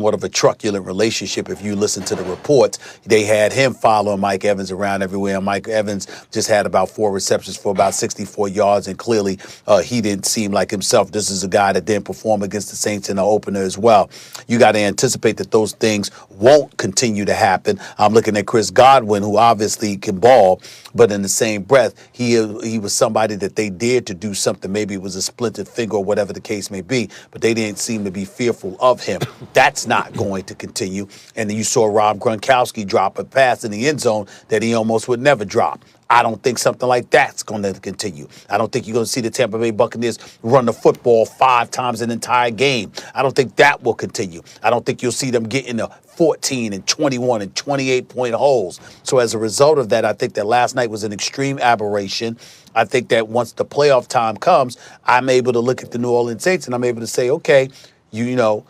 What of a truculent relationship. If you listen to the reports, they had him following Mike Evans around everywhere. And Mike Evans just had about 4 receptions for about 64 yards. And clearly he didn't seem like himself. This is a guy that didn't perform against the Saints in the opener as well. You got to anticipate that those things won't continue to happen. I'm looking at Chris Godwin, who obviously can ball, but in the same breath, he was somebody that they dared to do something. Maybe it was a splintered finger or whatever the case may be, but they didn't seem to be fearful of him. That's not going to continue. And then you saw Rob Gronkowski drop a pass in the end zone that he almost would never drop. I don't think something like that's going to continue. I don't think you're going to see the Tampa Bay Buccaneers run the football 5 times an entire game. I don't think that will continue. I don't think you'll see them get into 14 and 21 and 28-point holes. So as a result of that, I think that last night was an extreme aberration. I think that once the playoff time comes, I'm able to look at the New Orleans Saints and I'm able to say, okay, the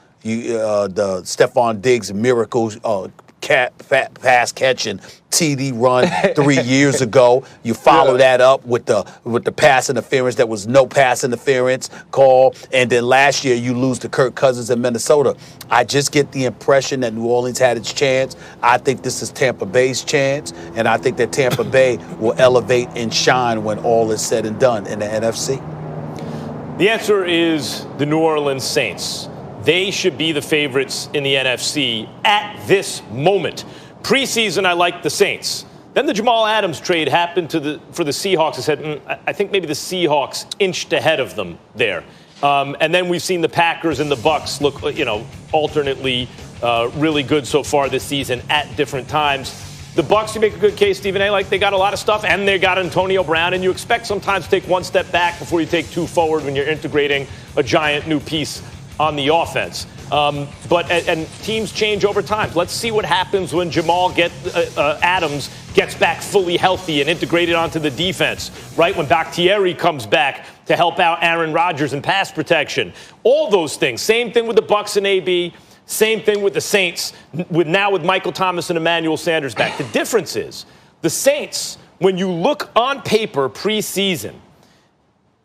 Stephon Diggs miracle pass catch and TD run 3 years ago. You follow that up with the pass interference that was no pass interference call, and then last year you lose to Kirk Cousins in Minnesota. I just get the impression that New Orleans had its chance. I think this is Tampa Bay's chance, and I think that Tampa Bay will elevate and shine when all is said and done in the NFC. The answer is the New Orleans Saints. They should be the favorites in the NFC at this moment. Preseason, I like the Saints. Then the Jamal Adams trade happened for the Seahawks. I said, I think maybe the Seahawks inched ahead of them there. And then we've seen the Packers and the Bucs look, alternately really good so far this season at different times. The Bucs, you make a good case, Stephen A. Like they got a lot of stuff, and they got Antonio Brown, and you expect sometimes to take one step back before you take 2 forward when you're integrating a giant new piece on the offense. But teams change over time. Let's see what happens when Jamal Adams gets back fully healthy and integrated onto the defense, right? When Bakhtiari comes back to help out Aaron Rodgers in pass protection. All those things. Same thing with the Bucs and AB. Same thing with the Saints, with Michael Thomas and Emmanuel Sanders back. The difference is the Saints, when you look on paper preseason,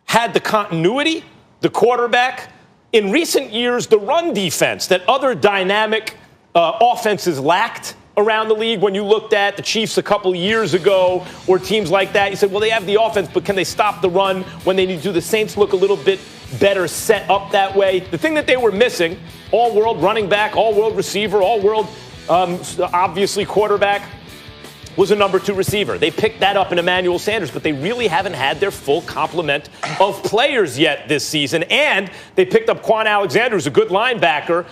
had the continuity, the quarterback. In recent years, the run defense that other dynamic offenses lacked around the league, when you looked at the Chiefs a couple years ago or teams like that, you said, well, they have the offense, but can they stop the run when they need to? The Saints look a little bit better set up that way. The thing that they were missing, all-world running back, all-world receiver, all-world, obviously, quarterback, was a number 2 receiver. They picked that up in Emmanuel Sanders, but they really haven't had their full complement of players yet this season. And they picked up Quan Alexander, who's a good linebacker,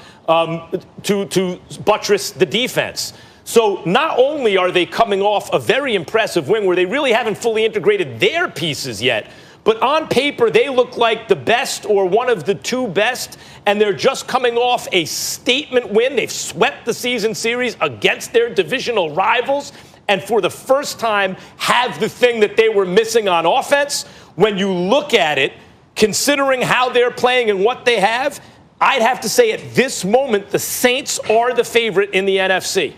to buttress the defense. So not only are they coming off a very impressive win where they really haven't fully integrated their pieces yet, but on paper, they look like the best or one of the 2 best, and they're just coming off a statement win. They've swept the season series against their divisional rivals, and for the first time have the thing that they were missing on offense. When you look at it, considering how they're playing and what they have, I'd have to say at this moment, the Saints are the favorite in the NFC.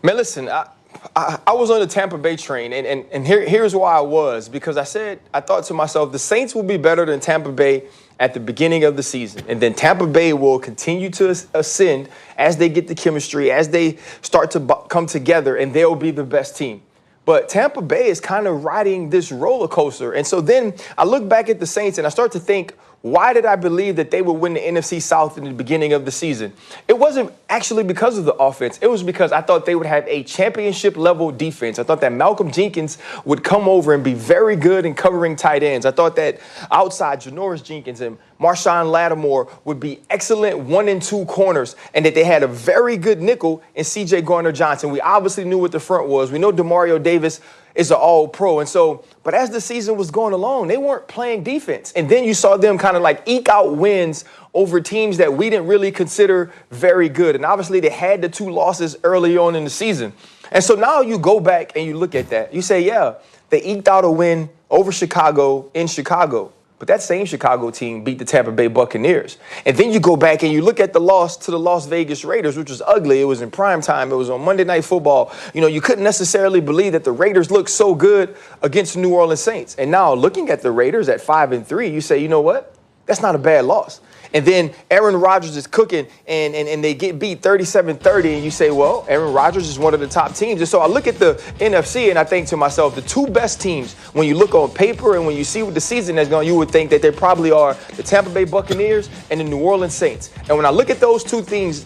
Man, listen, I was on the Tampa Bay train, and here's why I was. Because I thought to myself, the Saints will be better than Tampa Bay at the beginning of the season. And then Tampa Bay will continue to ascend as they get the chemistry, as they start to come together, and they'll be the best team. But Tampa Bay is kind of riding this roller coaster. And so then I look back at the Saints and I start to think, why did I believe that they would win the NFC South in the beginning of the season? It wasn't actually because of the offense. It was because I thought they would have a championship-level defense. I thought that Malcolm Jenkins would come over and be very good in covering tight ends. I thought that outside Janoris Jenkins and Marshawn Lattimore would be excellent 1 and 2 corners, and that they had a very good nickel in C.J. Gardner-Johnson. We obviously knew what the front was. We know Demario Davis is an all-pro. And so, but as the season was going along, they weren't playing defense. And then you saw them kind of like eke out wins over teams that we didn't really consider very good. And obviously they had the 2 losses early on in the season. And so now you go back and you look at that. You say, yeah, they eked out a win over Chicago in Chicago. But that same Chicago team beat the Tampa Bay Buccaneers. And then you go back and you look at the loss to the Las Vegas Raiders, which was ugly. It was in prime time. It was on Monday Night Football. You know, you couldn't necessarily believe that the Raiders looked so good against the New Orleans Saints. And now looking at the Raiders at 5-3, you say, you know what? That's not a bad loss. And then Aaron Rodgers is cooking and they get beat 37-30, and you say, well, Aaron Rodgers is one of the top teams. And so I look at the NFC and I think to myself, the two best teams, when you look on paper and when you see what the season has gone, you would think that they probably are the Tampa Bay Buccaneers and the New Orleans Saints. And when I look at those two teams,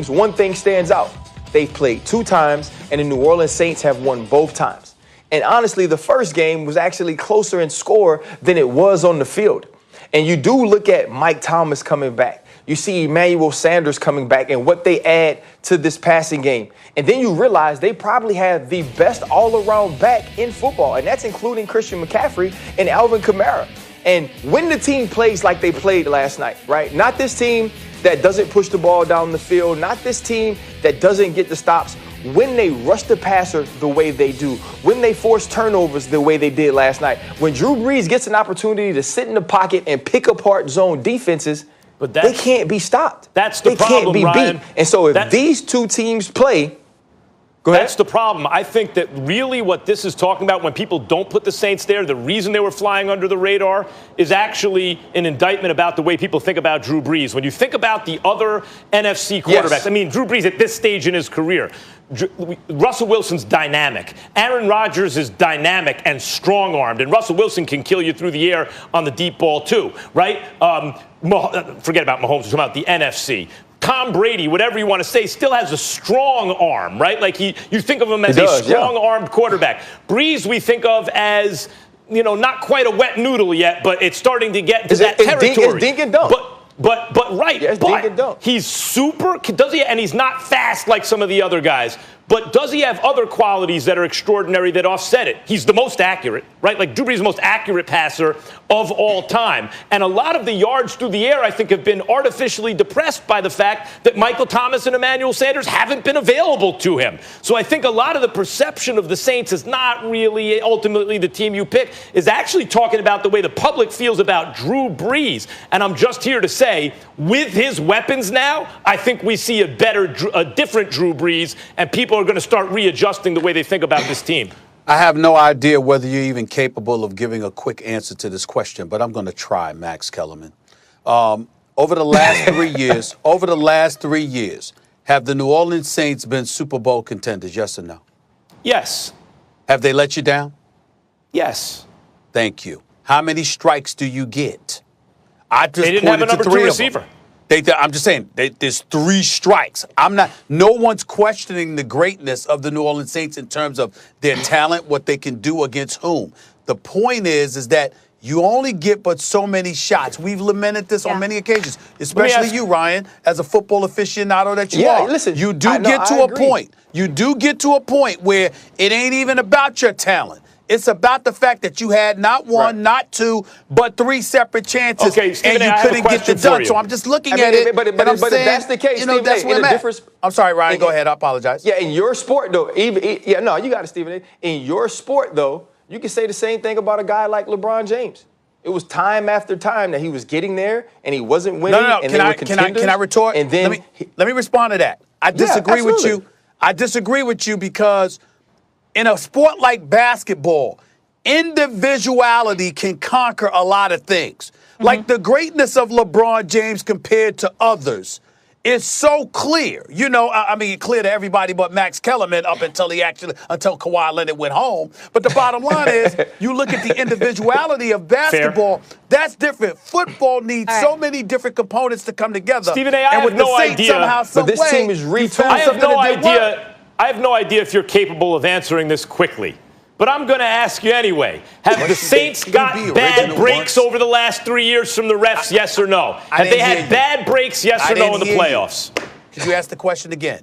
one thing stands out. They've played 2 times, and the New Orleans Saints have won both times. And honestly, the first game was actually closer in score than it was on the field. And you do look at Mike Thomas coming back. You see Emmanuel Sanders coming back and what they add to this passing game. And then you realize they probably have the best all-around back in football, and that's including Christian McCaffrey and Alvin Kamara. And when the team plays like they played last night, right? Not this team that doesn't push the ball down the field, not this team that doesn't get the stops. When they rush the passer the way they do, when they force turnovers the way they did last night, when Drew Brees gets an opportunity to sit in the pocket and pick apart zone defenses, but they can't be stopped. That's the problem, They can't be beat. And so if these two teams play, go ahead. That's the problem. I think that really what this is talking about, when people don't put the Saints there, the reason they were flying under the radar is actually an indictment about the way people think about Drew Brees. When you think about the other NFC quarterbacks, Yes. I mean, Drew Brees at this stage in his career, Russell Wilson's dynamic. Aaron Rodgers is dynamic and strong-armed, and Russell Wilson can kill you through the air on the deep ball too, right? Forget about Mahomes, we're talking about the NFC. Tom Brady, whatever you want to say, still has a strong arm, right? Like you think of him as a strong-armed quarterback. Brees we think of as, not quite a wet noodle yet, but it's starting to get to that territory. It's dink and dunk. But right, yeah, but he's super, and he's not fast like some of the other guys, but does he have other qualities that are extraordinary that offset it? He's the most accurate, right? Like Drew Brees is the most accurate passer of all time. And a lot of the yards through the air, I think, have been artificially depressed by the fact that Michael Thomas and Emmanuel Sanders haven't been available to him. So I think a lot of the perception of the Saints is not really ultimately the team you pick, is actually talking about the way the public feels about Drew Brees. And I'm just here to say, with his weapons now, I think we see a different Drew Brees, and people are going to start readjusting the way they think about this team. I have no idea whether you're even capable of giving a quick answer to this question, but I'm going to try, Max Kellerman. Over the last 3 years, have the New Orleans Saints been Super Bowl contenders, yes or no? Yes. Have they let you down? Yes. Thank you. How many strikes do you get? They didn't have a number 2 receiver. I'm just saying, there's 3 strikes. No one's questioning the greatness of the New Orleans Saints in terms of their talent, what they can do against whom. The point is that you only get but so many shots. We've lamented this on many occasions, especially you, Ryan, as a football aficionado that you are. Listen, you do get to a point. You do get to a point where it ain't even about your talent. It's about the fact that you had not 1, not 2, but 3 separate chances, and you couldn't get it done. So I'm just looking at it, but if that's the case, Stephen, that's where I'm at. I'm sorry, Ryan. Go ahead. I apologize. Yeah, in your sport, though, you got it, Stephen. In your sport, though, you can say the same thing about a guy like LeBron James. It was time after time that he was getting there, and he wasn't winning. No. And Can I retort? And then let me respond to that. I disagree with you. I disagree with you because in a sport like basketball, individuality can conquer a lot of things. Like the greatness of LeBron James compared to others is so clear. Clear to everybody but Max Kellerman until Kawhi Leonard went home. But the bottom line is, you look at the individuality of basketball, that's different. Football needs so many different components to come together. Stephen A., I have no idea. But this team is retooled. I have no idea if you're capable of answering this quickly. But I'm going to ask you anyway. Have the Saints gotten bad breaks over the last 3 years from the refs, yes or no? Have they had bad breaks, yes or no, in the playoffs? Could you ask the question again?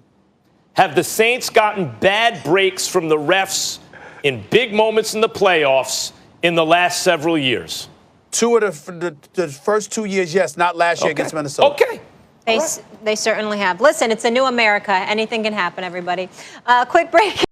Have the Saints gotten bad breaks from the refs in big moments in the playoffs in the last several years? 2 of the first 2 years, yes. Not last year against Minnesota. Okay. They certainly have. Listen, it's a new America. Anything can happen, everybody. Quick break.